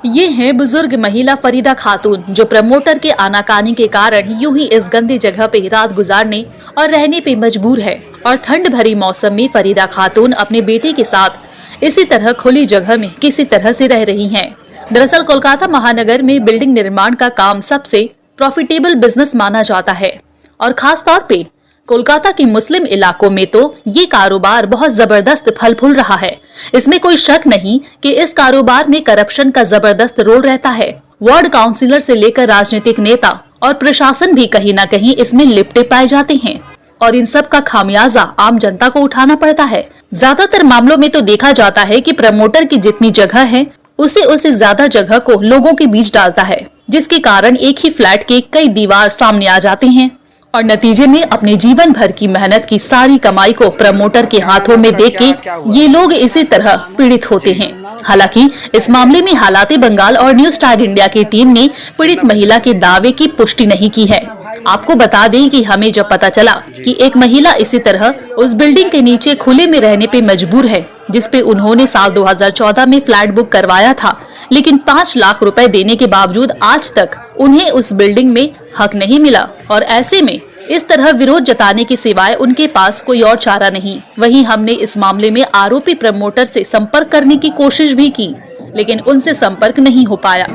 ये है बुजुर्ग महिला फरीदा खातून जो प्रमोटर के आनाकानी के कारण यूं ही इस गंदी जगह पे रात गुजारने और रहने पे मजबूर है। और ठंड भरी मौसम में फरीदा खातून अपने बेटे के साथ इसी तरह खुली जगह में किसी तरह से रह रही हैं। दरअसल कोलकाता महानगर में बिल्डिंग निर्माण का काम सबसे प्रॉफिटेबल बिजनेस माना जाता है और खास तौर पे कोलकाता के मुस्लिम इलाकों में तो ये कारोबार बहुत जबरदस्त फल फूल रहा है। इसमें कोई शक नहीं कि इस कारोबार में करप्शन का जबरदस्त रोल रहता है। वार्ड काउंसिलर से लेकर राजनीतिक नेता और प्रशासन भी कहीं न कहीं इसमें लिपटे पाए जाते हैं और इन सब का खामियाजा आम जनता को उठाना पड़ता है। ज्यादातर मामलों में तो देखा जाता है कि प्रमोटर की जितनी जगह है उससे ज्यादा जगह को लोगों के बीच डालता है, जिसके कारण एक ही फ्लैट के कई दीवार सामने आ जाते हैं और नतीजे में अपने जीवन भर की मेहनत की सारी कमाई को प्रमोटर के हाथों में देके ये लोग इसी तरह पीड़ित होते हैं। हालांकि इस मामले में हालाते बंगाल और न्यूज टैग इंडिया की टीम ने पीड़ित महिला के दावे की पुष्टि नहीं की है। आपको बता दें कि हमें जब पता चला कि एक महिला इसी तरह उस बिल्डिंग के नीचे खुले में रहने पे मजबूर है, जिसपे उन्होंने साल 2014 में फ्लैट बुक करवाया था, लेकिन 5 लाख रुपए देने के बावजूद आज तक उन्हें उस बिल्डिंग में हक नहीं मिला और ऐसे में इस तरह विरोध जताने के सिवाय उनके पास कोई और चारा नहीं। वहीं हमने इस मामले में आरोपी प्रमोटर से संपर्क करने की कोशिश भी की, लेकिन उनसे संपर्क नहीं हो पाया।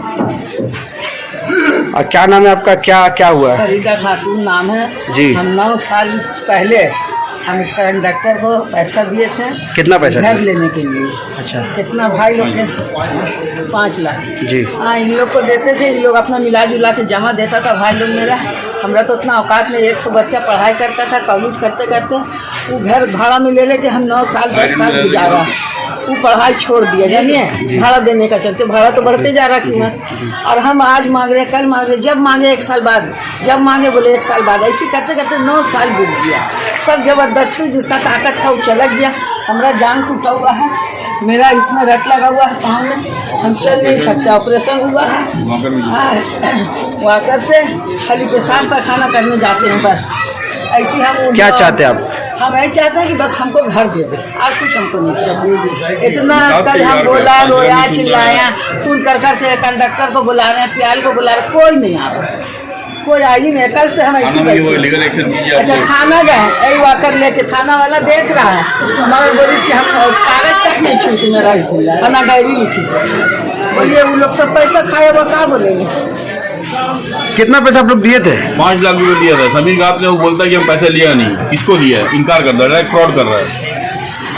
क्या नाम है आपका? क्या हुआ? फरीदा खातून नाम है जी। हम 9 साल पहले हम कंडक्टर को पैसा दिए थे। कितना पैसा? घर लेने के लिए। अच्छा। कितना भाई लोग के? 5 लाख जी। हाँ, इन लोग को देते थे, इन लोग अपना मिला जुला के जमा देता था भाई लोग मेरा। हमरा तो उतना औकात में, एक तो बच्चा पढ़ाई करता था, कॉलेज करते करते वो घर भाड़ा में ले लेके हम 9 साल 10 साल गुजारा। वो पढ़ाई छोड़ दिया, जानिए भाड़ा देने का चलते, भाड़ा तो बढ़ते जा रहा कीमत। और हम आज मांग रहे, कल मांग रहे, जब मांगे 1 साल बाद, जब मांगे बोले 1 साल बाद, ऐसे करते करते 9 साल बीत गया। सब जबरदस्ती जिसका ताकत था वो चला गया। हमारा जान टूटा हुआ है, मेरा इसमें रट लगा हुआ है पाँव में, हम चल नहीं सकते, ऑपरेशन हुआ है। वाकर से खाली पेशाब पैखाना करने जाते हैं बस। ऐसे हम क्या चाहते हैं आप? हम यही चाहते हैं कि बस हमको घर दे दे, आज कुछ हमको नहीं चाहिए। इतना कल हम बोला, रोया, चिल्लाया, फोन कर के कंडक्टर को बुला रहे हैं, प्याल को बुला रहे, कोई नहीं आ रहा, कोई आ ही नहीं। कल से हम ऐसे अच्छा थाना गए, यही वाकर लेके थाना वाला देख रहा है, मगर बोलिस कि हम कागज तक नहीं छूटे, मेरा थाना डायरी लिखी से बोलिए वो लोग सब पैसा खाए, वो क्या बोलेंगे? कितना पैसा आप लोग दिए थे? 5 लाख रुपए दिया था। समीर गात ने वो बोलता है कि हम पैसे लिया नहीं। किसको दिया है? इनकार कर रहा है, फ्रॉड कर रहा है।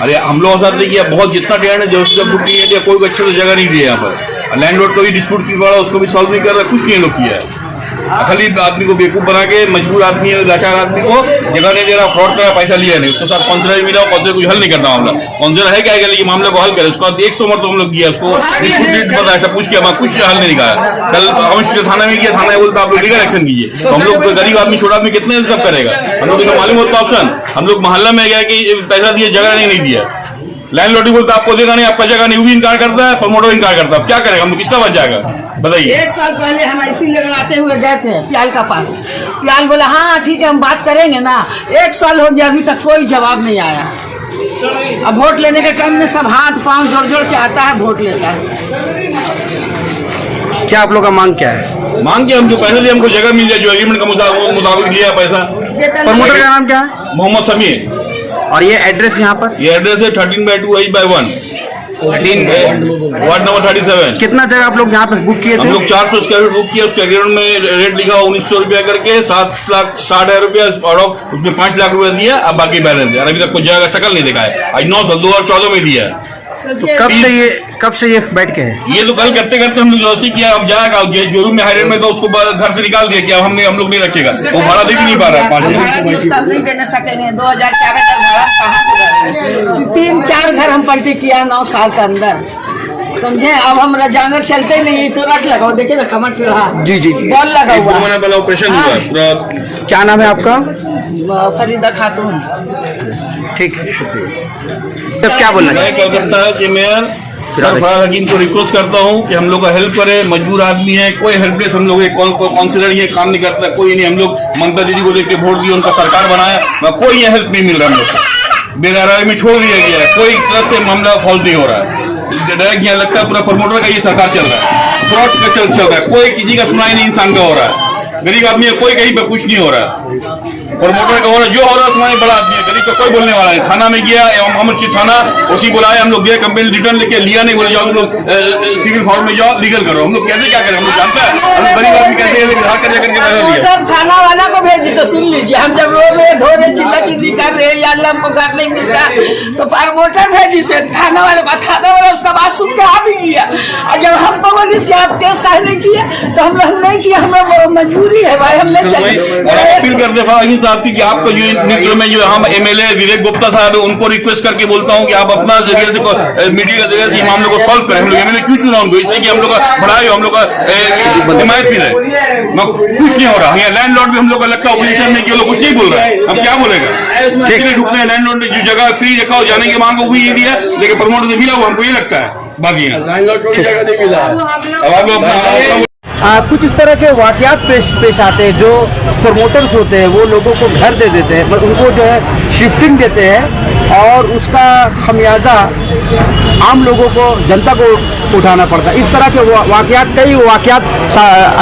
अरे हम लोग साथ नहीं किया, बहुत जितना डेढ़ है जो बुक नहीं दिया, कोई अच्छे से जगह नहीं दिया। यहाँ पर लैंडलॉर्ड को भी डिस्प्यूट की पड़ा, उसको भी सॉल्व नहीं कर रहा, कुछ नहीं लोग किया है। खाली आदमी को बेवकूफ बना के, मजबूर आदमी है, लाचार आदमी को जगह नहीं दे रहा, फ्रॉड कर रहा, पैसा लिया नहीं। उसके साथ काउंसलर मिला, काउंसलर कुछ हल नहीं करता मामला। काउंसलर है क्या कि मामले को हल करे, उसका 100 मरतबा हम लोग किया, उसको पता है, सब कुछ किया, कुछ हल नहीं निकाला। कल हम थाना में किया, थाना बोलता आप लोग लीगल एक्शन कीजिए। तो हम लोग गरीब आदमी, छोटा आदमी कितने सब करेगा? हम लोग को मालूम होता ऑप्शन, हम लोग मोहल्ला में गया कि पैसा दिए, जगह नहीं दिया। लैंडलॉर्ड बोलता आपको देगा नहीं, आपका जगह नहीं, वो भी इनकार करता है, प्रमोटर इनकार करता है। क्या करेगा? हम किसका बच जाएगा बताइए? 1 साल पहले हम ऐसी लड़ाते हुए गए थे प्याल का पास। प्याल बोला हाँ ठीक है हम बात करेंगे ना। 1 साल हो गया, अभी तक कोई जवाब नहीं आया। अब वोट लेने के टाइम में सब हाथ पांव जोड़ जोड़ के आता है, वोट लेता है। क्या आप लोग का मांग क्या है? मांग के हम जो पैसे लिए, हमको जगह मिल जाए, जो एग्रीमेंट का मुताबिक लिया पैसा। प्रमोटर का नाम क्या है? मोहम्मद समीर। और ये एड्रेस यहाँ पर? ये एड्रेस है 13/2 H/1 वार्ड नंबर 37। कितना जगह आप लोग यहाँ पे बुक किए थे? हम लोग 400 स्क्वायर फीट बुक किया। उसके एग्रीमेंट में रेट लिखा 1900 रुपया करके, 7,60,000 रुपया और उसमें 5 लाख रुपया दिया। अब बाकी बैलेंस है, अभी तक कोई जगह का शक्ल नहीं दिखा है। आज 9 साल 2014 में दिया है। तो कब से ये बैठ के है? ये तो कल करते करते हम लोग जोशी किया। अब जाएगा जो रूम में हाईरेट में, तो उसको घर से निकाल दिया कि अब हम लोग नहीं रखेगा, वो भाड़ा दे भी नहीं पा रहा है। 5 लाख नहीं देने सकेंगे। 2004 का कहाँ से 3-4 घर हम पलटी किया 9 साल के अंदर, समझे? अब हमारा जानवर चलते नहीं, तो रट लगाओ, देखिए ना कमर रहा। जी जी, बॉल लगा हुआ। 2 महीना पहले ऑपरेशन हुआ है पूरा। क्या नाम है आपका? फरीदा खातून। ठीक है, शुक्रिया। तब क्या बोलना मैं कलकत्ता के मेयर फरहाद हकीम को रिक्वेस्ट करता हूँ कि हम लोग का हेल्प करे। मजबूर आदमी है, कोई हेल्पलेस हम लोग काउंसिलर ये काम नहीं करता, कोई नहीं। हम लोग ममता दीदी को देख के वोट दिए, उनका सरकार बनाया, कोई ये हेल्प नहीं मिल रहा हम लोग को। बेराराई में छोड़ दिया गया है, कोई तरफ से मामला सॉल्व नहीं हो रहा है। डायरेक्ट यहाँ लगता है पूरा प्रमोटर का ये सरकार चल रहा है। फ्रॉड का चल रहा है, कोई किसी का सुनाई नहीं इंसान का हो रहा है। गरीब आदमी है, कोई कहीं पे कुछ नहीं हो रहा है। प्रमोटर का हो रहा है, जो हो रहा है सुनाई बड़ा आदमी है, गरीब का कोई बोलने वाला नहीं। थाना में गया मोहम्मद चित थाना, उसी बुलाया, हम लोग गए, कंप्लेन रिटर्न लेके लिया नहीं, बोले जाओ तुम लोग सिविल फॉर्म में जाओ, लीगल करो। हम लोग कैसे क्या करें, हम लोग जानते हैं हम गरीब आदमी कैसे ग्राहक कर करके पैसा दिया। थाना वाला को भेजी से सुन लीजिए, हम जब रो रहे धो रहे चिल्ला चिल्ली कर रहे या हमको घर नहीं मिलता तो प्रमोटर भेजी से थाना वाला उसका बात सुन के आ भी गया। और जब हमको बोली कि आप केस काहे नहीं किए तो हम लोग नहीं किया, हमें मजबूरी है भाई, हम नहीं चले। और अपील करते फाहिम साहब की कि आपको जो मित्र में जो हम एमएलए विवेक गुप्ता साहब है उनको रिक्वेस्ट करके बोलता हूं कि आप अपना जरिए से मीडिया के जरिए से इस मामले को सॉल्व करें। हम लोग एमएलए क्यों चुना उनको, इसलिए कि हम लोग का बढ़ाए, हम लोग का हिमायत भी रहे। कुछ नहीं हो रहा, यहाँ लैंडलॉर्ड भी हम लोग का लगता है ऑपोजिशन में कि लोग कुछ नहीं बोल रहे हैं, हम क्या बोलेगा। ठीक रुकने हैं, लैंडलॉर्ड ने जो जगह फ्री रखा हो जाने की मांग को हुई दिया, लेकिन प्रमोटर से मिला वो हमको ये लगता है बाकी कुछ इस तरह के वाकयात पेश आते हैं जो प्रमोटर्स होते हैं वो लोगों को घर दे देते हैं, उनको जो है शिफ्टिंग देते हैं और उसका खमियाजा आम लोगों को, जनता को उठाना पड़ता है। इस तरह के कई वाकयात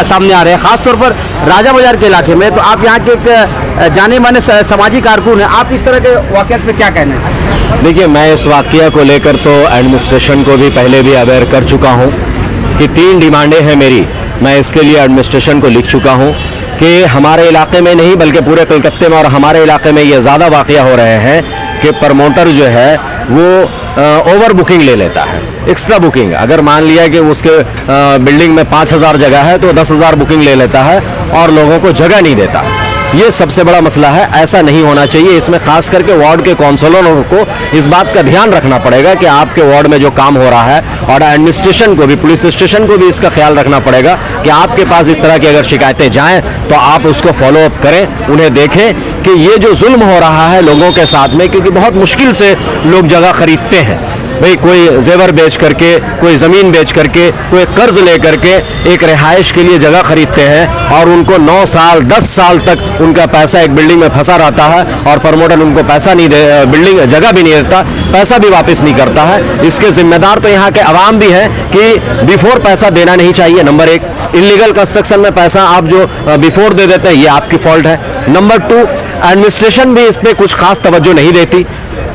सामने आ रहे हैं, खासतौर पर राजा बाजार के इलाके में। तो आप यहाँ के एक जाने माने सामाजिक कारकुन हैं, आप इस तरह के वाकयात पे क्या कहना है? देखिए, मैं इस वाकया को लेकर तो एडमिनिस्ट्रेशन को भी पहले भी अवेयर कर चुका हूँ कि 3 डिमांडें हैं मेरी। मैं इसके लिए एडमिनिस्ट्रेशन को लिख चुका हूँ कि हमारे इलाके में नहीं बल्कि पूरे कलकत्ते में और हमारे इलाके में ये ज़्यादा वाकया हो रहे हैं कि प्रमोटर जो है वो ओवर बुकिंग ले लेता है, एक्स्ट्रा बुकिंग। अगर मान लिया कि उसके बिल्डिंग में 5000 जगह है तो 10,000 बुकिंग ले लेता है और लोगों को जगह नहीं देता। ये सबसे बड़ा मसला है, ऐसा नहीं होना चाहिए। इसमें खास करके वार्ड के काउंसलरों को इस बात का ध्यान रखना पड़ेगा कि आपके वार्ड में जो काम हो रहा है, और एडमिनिस्ट्रेशन को भी, पुलिस स्टेशन को भी इसका ख्याल रखना पड़ेगा कि आपके पास इस तरह की अगर शिकायतें जाएं तो आप उसको फॉलो अप करें, उन्हें देखें कि ये जो जुल्म हो रहा है लोगों के साथ में, क्योंकि बहुत मुश्किल से लोग जगह खरीदते हैं भाई, कोई जेवर बेच करके, कोई ज़मीन बेच करके, कोई कर्ज ले करके एक रिहाइश के लिए जगह खरीदते हैं और उनको 9 साल 10 साल तक उनका पैसा एक बिल्डिंग में फंसा रहता है और प्रमोटर उनको पैसा नहीं दे, बिल्डिंग जगह भी नहीं देता, पैसा भी वापस नहीं करता है। इसके जिम्मेदार तो यहाँ के अवाम भी हैं कि बिफोर पैसा देना नहीं चाहिए। नंबर 1, इलीगल कंस्ट्रक्शन में पैसा आप जो बिफोर दे देते हैं ये आपकी फॉल्ट है। नंबर 2, एडमिनिस्ट्रेशन भी इस पर कुछ खास तवज्जो नहीं देती।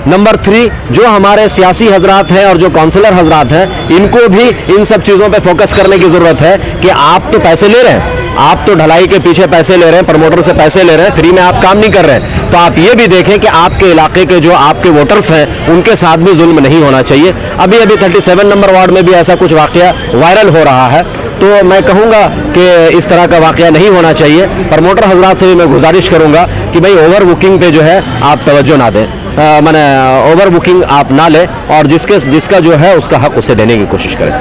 नंबर 3, जो हमारे सियासी हजरात हैं और जो काउंसलर हजरात हैं, इनको भी इन सब चीज़ों पे फोकस करने की ज़रूरत है कि आप तो पैसे ले रहे हैं, आप तो ढलाई के पीछे पैसे ले रहे हैं, प्रमोटर से पैसे ले रहे हैं, फ्री में आप काम नहीं कर रहे हैं। तो आप ये भी देखें कि आपके इलाके के जो आपके वोटर्स हैं उनके साथ भी जुल्म नहीं होना चाहिए। अभी 37 नंबर वार्ड में भी ऐसा कुछ वाकया वायरल हो रहा है, तो मैं कहूँगा कि इस तरह का वाकया नहीं होना चाहिए। प्रमोटर हजरात से भी मैं गुजारिश करूँगा कि भाई ओवर बुकिंग पे जो है आप तवज्जो ना दें, माने ओवर बुकिंग आप ना लें और जिसका जो है उसका हक उसे देने की कोशिश करें।